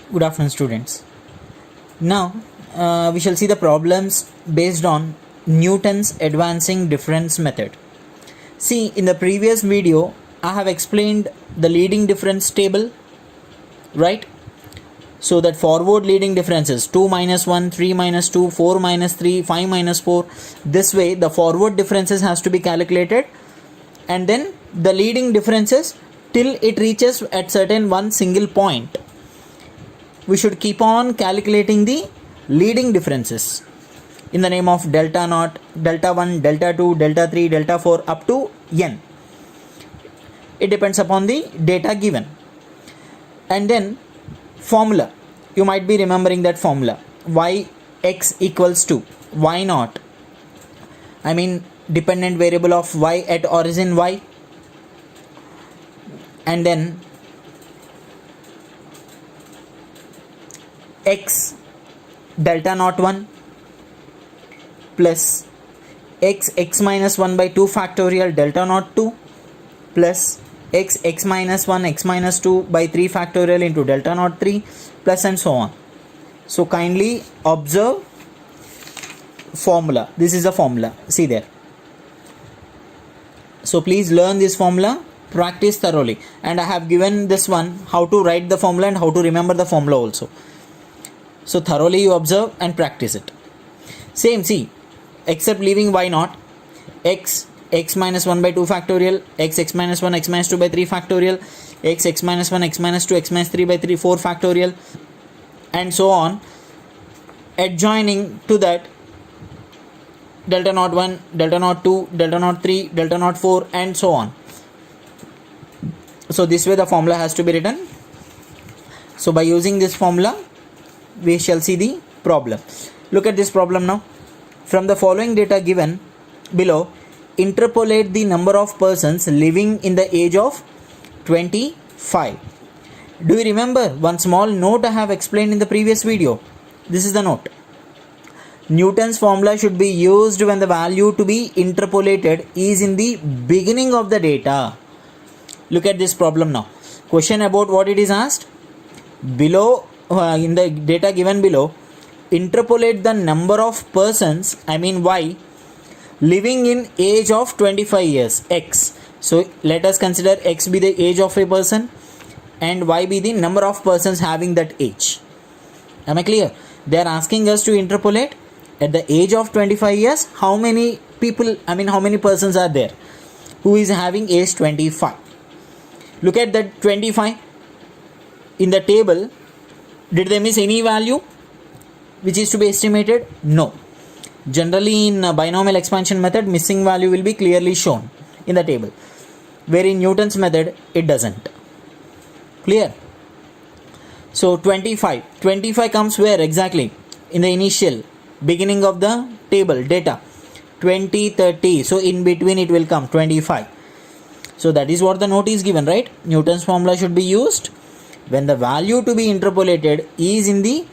Good afternoon, students. Now we shall see the problems based on Newton's advancing difference method. See, in the previous video I have explained the leading difference table, right? So that forward leading differences 2 minus 1, 3 minus 2, 4 minus 3, 5 minus 4. This way the forward differences has to be calculated, and then the leading differences till it reaches at certain one single point. We should keep on calculating the leading differences in the name of delta naught, delta 1, delta 2, delta 3, delta 4 up to n. It depends upon the data given. And then formula, you might be remembering that formula, yx equals to y naught, I mean dependent variable of y at origin y, and then x delta naught 1 plus x minus 1 by 2 factorial delta naught 2 plus x minus 1 x minus 2 by 3 factorial into delta naught 3 plus and so on. So kindly observe formula. This is the formula, see there. So please learn this formula, practice thoroughly, and I have given this one how to write the formula and how to remember the formula also. So thoroughly you observe and practice it. Same, see, except leaving y naught, x minus 1 by 2 factorial, x minus 1 x minus 2 by 3 factorial, x minus 1 x minus 2 x minus 3 by 3 4 factorial, and so on. Adjoining to that delta naught 1, delta naught 2, delta naught 3, delta naught 4, and so on. So this way the formula has to be written. So by using this formula we shall see the problem. Look at this problem now. From the following data given below, interpolate the number of persons living in the age of 25. Do you remember one small note I have explained in the previous video? This is the note. Newton's formula should be used when the value to be interpolated is in the beginning of the data. Look at this problem now. Question about what it is asked. Below, in the data given below, interpolate the number of persons, I mean y, living in age of 25 years, x. So let us consider x be the age of a person and y be the number of persons having that age. Am I clear? They are asking us to interpolate at the age of 25 years how many people, I mean how many persons are there who is having age 25. Look at that 25 in the table. Did they miss any value which is to be estimated? No. Generally in binomial expansion method, missing value will be clearly shown in the table, where in Newton's method it doesn't. Clear? So 25 comes where exactly? In the initial beginning of the table data, 20, 30. So in between it will come 25. So that is what the note is given, right? Newton's formula should be used when the value to be interpolated is in the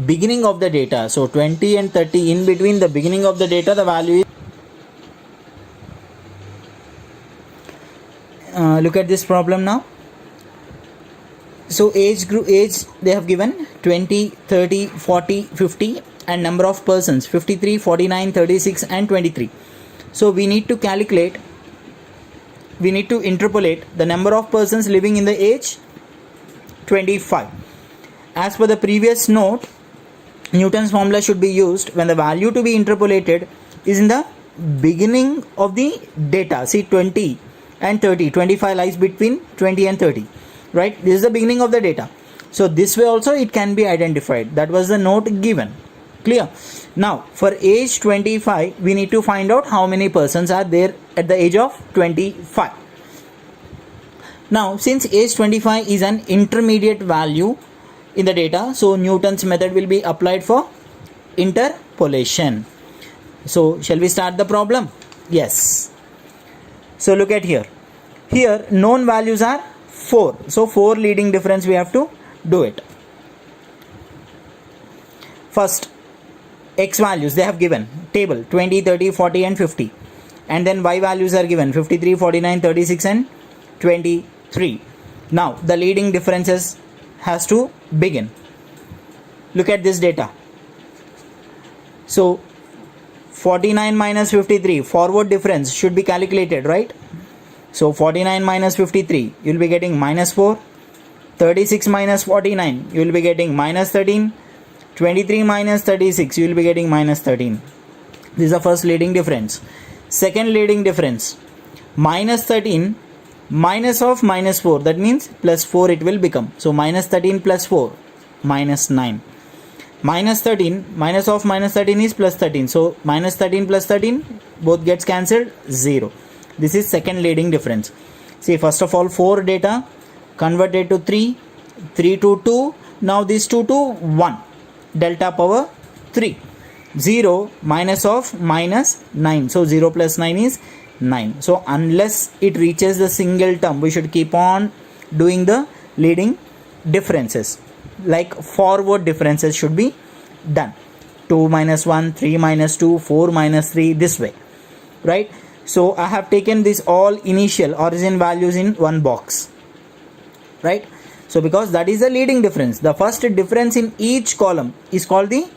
beginning of the data. So 20 and 30, in between the beginning of the data, the value is look at this problem now. So age they have given 20, 30, 40, 50, and number of persons 53, 49, 36 and 23. So we need to calculate, we need to interpolate the number of persons living in the age 25. As per the previous note, Newton's formula should be used when the value to be interpolated is in the beginning of the data. See, 20 and 30, 25 lies between 20 and 30, right? This is the beginning of the data. So this way also it can be identified. That was the note given. Clear? Now for age 25 we need to find out how many persons are there at the age of 25. Now since age 25 is an intermediate value in the data, so Newton's method will be applied for interpolation. So shall we start the problem? Yes. So look at here. Here known values are 4. So 4 leading difference we have to do it. First, x values they have given table 20, 30, 40 and 50, and then y values are given 53, 49, 36 and 23. Now the leading differences has to begin. look at this data. So 49 minus 53, forward difference should be calculated, right? So 49 minus 53, you will be getting minus 4. 36 minus 49, you will be getting minus 13. 23 minus 36, you will be getting minus 13. This is the first leading difference. Second leading difference, minus 13 minus of minus 4, that means plus 4 it will become. So minus 13 plus 4, minus 9. Minus 13 minus of minus 13 is plus 13. So minus 13 plus 13, both gets cancelled, 0. This is second leading difference. See, first of all 4 data converted to 3, 3 to 2, now this 2 to 1, delta power 3. 0 minus of minus 9, so 0 plus 9 is 9. So unless it reaches the single term, we should keep on doing the leading differences, like forward differences should be done. 2 minus 1, 3 minus 2, 4 minus 3, this way, right? So I have taken this all initial origin values in one box, right? So because that is the leading difference, the first difference in each column is called the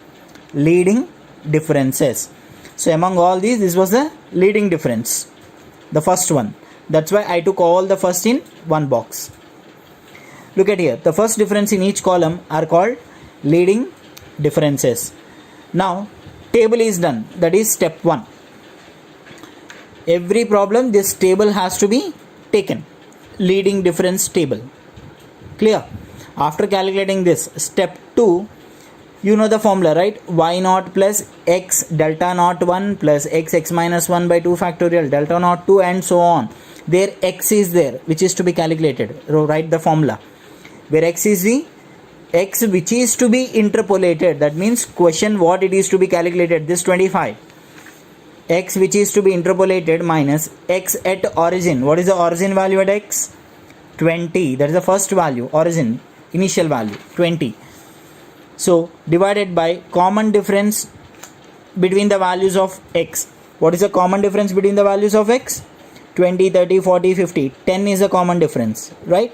leading differences. So among all these, this was the leading difference, the first one. That's why I took all the first in one box. Look at here, the first difference in each column are called leading differences. Now table is done, that is step 1. Every problem this table has to be taken, leading difference table. Clear? After calculating this, step 2, you know the formula, right? Y naught plus x delta naught 1 plus x minus 1 by 2 factorial delta naught 2 and so on. There x is there which is to be calculated. Write the formula where x is the x which is to be interpolated. That means question what it is to be calculated, this 25. X which is to be interpolated minus x at origin. What is the origin value at x? 20. That is the first value, origin, initial value, 20. So divided by common difference between the values of x. What is the common difference between the values of x? 20, 30, 40, 50. 10 is a common difference, right?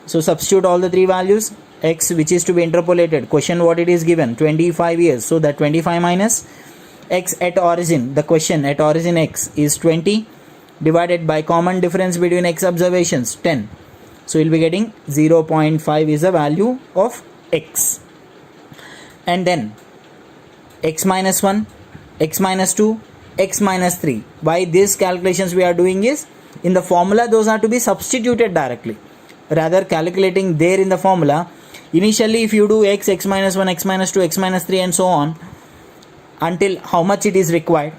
So substitute all the three values. X which is to be interpolated, question what it is given, 25 years. So that 25 minus x at origin, the question at origin x is 20, divided by common difference between x observations, 10. So you'll be getting 0.5 is the value of x. And then x minus 1, x minus 2, x minus 3. Why these calculations we are doing is, in the formula those are to be substituted directly. Rather calculating there in the formula, initially if you do x, x minus 1, x minus 2, x minus 3 and so on, until how much it is required.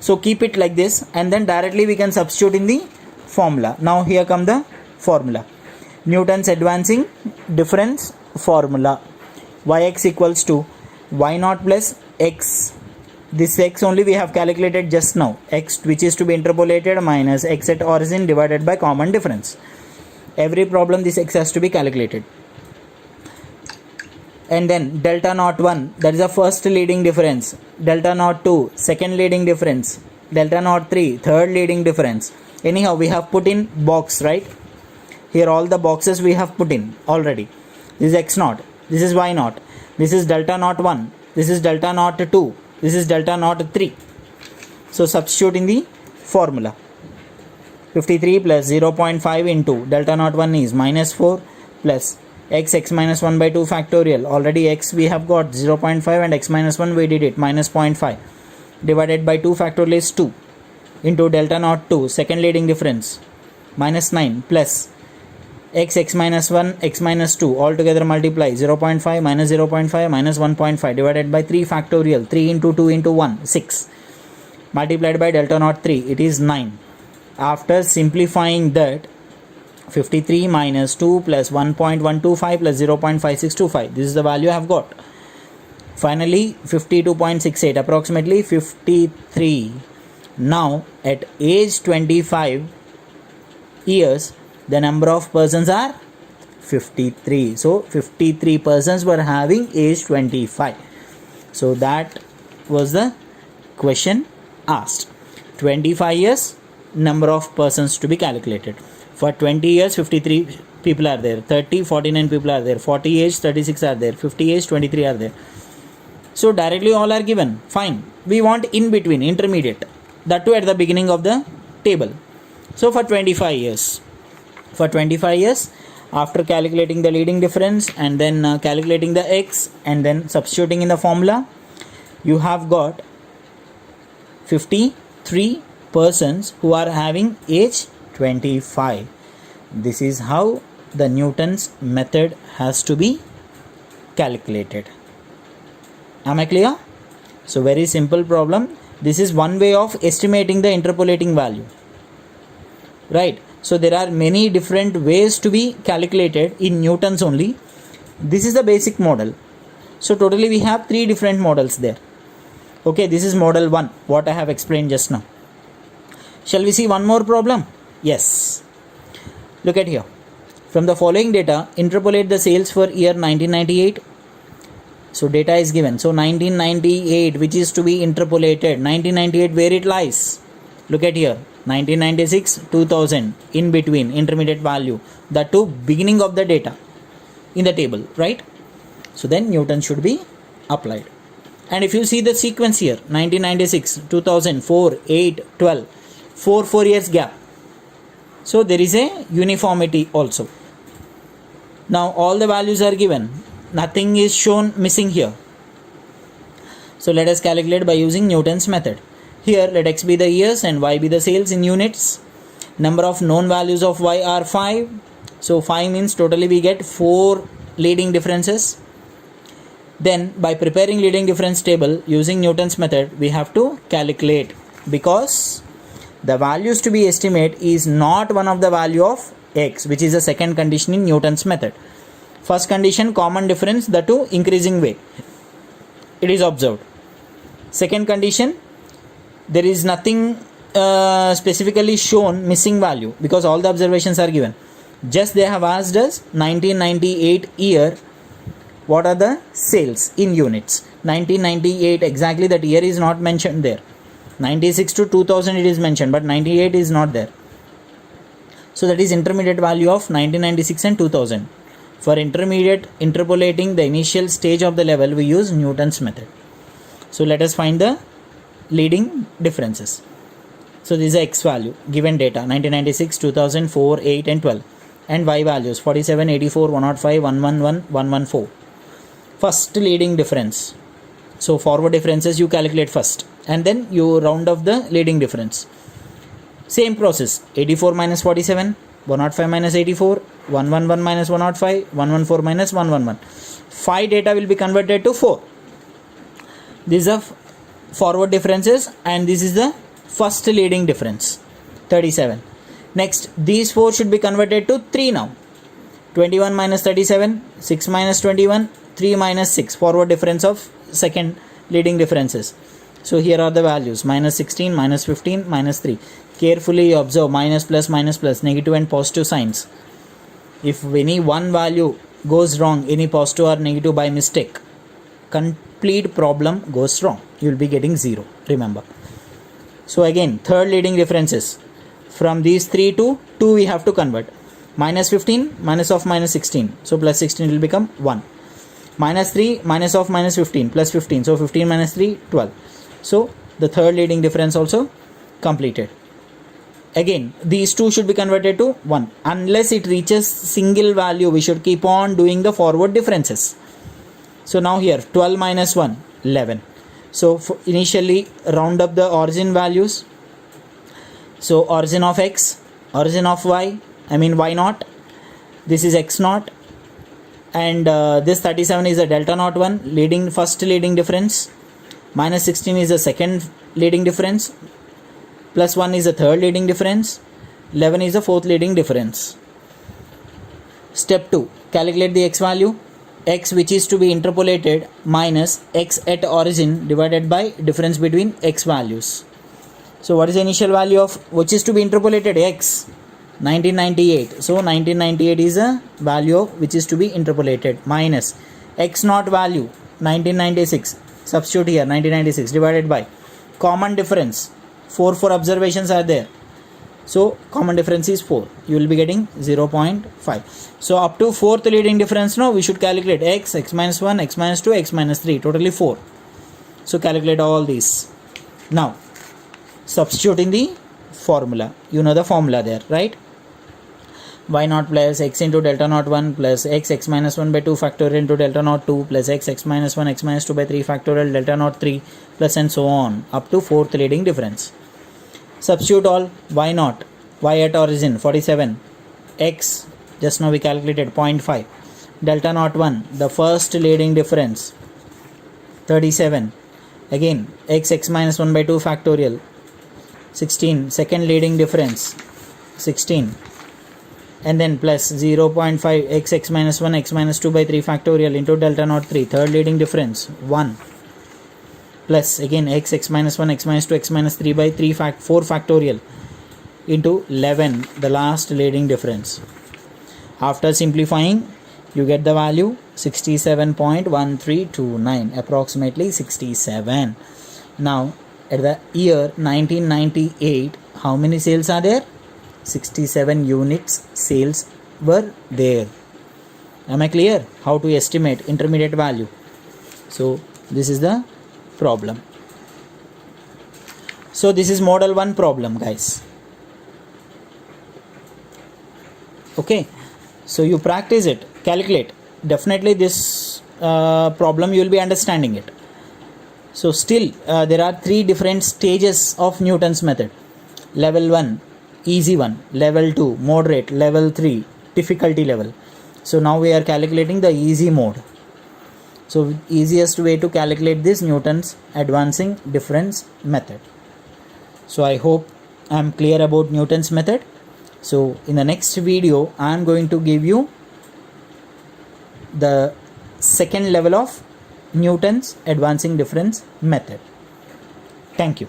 So keep it like this and then directly we can substitute in the formula. Now here come the formula. Newton's advancing difference formula. Yx equals to y naught plus x. This x only we have calculated just now. X which is to be interpolated minus x at origin divided by common difference. Every problem this x has to be calculated. And then delta naught 1, that is the first leading difference. Delta naught 2, second leading difference. Delta naught 3, third leading difference. Anyhow, we have put in box, right? Here all the boxes we have put in already. This is x naught, this is y naught, this is delta naught 1, this is delta naught 2, this is delta naught 3. So substitute in the formula. 53 plus 0.5 into delta naught 1 is minus 4 plus x minus 1 by 2 factorial. Already x we have got 0.5 and x minus 1 we did it, minus 0.5, divided by 2 factorial is 2 into delta naught 2, second leading difference, minus 9 plus x minus 1, x minus 2, all together multiply 0.5 minus 0.5 minus 1.5 divided by 3 factorial, 3 into 2 into 1, 6, multiplied by delta naught 3, it is 9. After simplifying that, 53 minus 2 plus 1.125 plus 0.5625, this is the value I have got. Finally 52.68, approximately 53. Now at age 25 years, the number of persons are 53. So 53 persons were having age 25. So that was the question asked. 25 years, number of persons to be calculated. For 20 years, 53 people are there, 30, 49 people are there, 40 age, 36 are there, 50 age, 23 are there. So directly all are given, fine. We want in between, intermediate, that too at the beginning of the table. So for 25 years, after calculating the leading difference and then calculating the x and then substituting in the formula, you have got 53 persons who are having age 25. This is how the Newton's method has to be calculated. Am I clear? So very simple problem. This is one way of estimating the interpolating value, right? So there are many different ways to be calculated in Newton's only. This is the basic model. So totally we have 3 different models there. Okay, this is model 1, what I have explained just now. Shall we see one more problem? Yes. Look at here. From the following data, interpolate the sales for year 1998. So data is given. So 1998, which is to be interpolated. 1998, where it lies? Look at here. 1996, 2000, in between, intermediate value. The two beginning of the data in the table, right? So then Newton should be applied. And if you see the sequence here, 1996, 2004, 8, 12, 4 years gap. So there is a uniformity also. Now all the values are given. Nothing is shown missing here. So let us calculate by using Newton's method. Here let x be the years and y be the sales in units. Number of known values of y are 5. So 5 means totally we get 4 leading differences. Then by preparing leading difference table using Newton's method, we have to calculate, because the values to be estimate is not one of the value of x, which is the second condition in Newton's method. First condition, common difference, the two increasing way, it is observed. Second condition, there is nothing specifically shown missing value, because all the observations are given. Just they have asked us 1998 year, what are the sales in units. 1998, exactly that year is not mentioned there. 96 to 2000 it is mentioned, but 98 is not there. So that is intermediate value of 1996 and 2000. For intermediate interpolating the initial stage of the level, we use Newton's method. So let us find the leading differences. So this is the x value, given data 1996, 2004, 8 and 12, and y values 47, 84, 105, 111, 114. First leading difference. So forward differences you calculate first and then you round off the leading difference. Same process, 84 minus 47, 105 minus 84, 111 minus 105, 114 minus 111. 5 data will be converted to 4. These are forward differences and this is the first leading difference, 37. Next, these 4 should be converted to 3 now. 21 minus 37, 6 minus 21, 3 minus 6, forward difference of second leading differences. So here are the values, minus 16, minus 15, minus 3. Carefully observe minus, plus, negative and positive signs. If any one value goes wrong, any positive or negative by mistake, complete problem goes wrong. You will be getting 0, remember. So again, third leading differences. From these 3 to 2 we have to convert. Minus 15, minus of minus 16. So plus 16 will become 1. Minus 3, minus of minus 15, plus 15. So 15 minus 3, 12. So the third leading difference also completed. Again, these 2 should be converted to 1. Unless it reaches single value, we should keep on doing the forward differences. So now here 12 minus 1, 11. So initially round up the origin values. So origin of x, origin of y, y naught. This is x naught. And this 37 is a delta naught 1, first leading difference. Minus 16 is the second leading difference. Plus 1 is the third leading difference. 11 is the fourth leading difference. Step 2. Calculate the x value. X which is to be interpolated minus x at origin divided by difference between x values. So what is the initial value of which is to be interpolated? X. 1998. So 1998 is a value which is to be interpolated minus x naught value 1996. Substitute here 1996 divided by common difference. 4 observations are there. So common difference is 4. You will be getting 0.5. So up to fourth leading difference now we should calculate x, x minus 1, x minus 2, x minus 3, totally 4. So calculate all these. Now substitute in the formula. You know the formula there, right? Y naught plus x into delta naught 1 plus x minus 1 by 2 factorial into delta naught 2 plus x minus 1 x minus 2 by 3 factorial delta naught 3 plus and so on up to fourth leading difference. Substitute all. Y naught, y at origin 47, x just now we calculated 0.5, delta naught 1 the first leading difference 37, again x minus 1 by 2 factorial 16, second leading difference 16, and then plus 0.5 x minus 1 x minus 2 by 3 factorial into delta naught 3, third leading difference 1, plus again x minus 1 x minus 2 x minus 3 by 4 factorial into 11, the last leading difference. After simplifying you get the value 67.1329, approximately 67. Now at the year 1998, how many sales are there? 67 units sales were there. Am I clear how to estimate intermediate value? So this is the problem. So this is model 1 problem, guys. Okay, so you practice it, calculate. Definitely this problem you will be understanding it. So still there are 3 different stages of Newton's method. Level 1 easy one, level 2 moderate, level 3 difficulty level. So now we are calculating the easy mode. So easiest way to calculate this Newton's advancing difference method. So I hope I am clear about Newton's method. So in the next video I am going to give you the second level of Newton's advancing difference method. Thank you.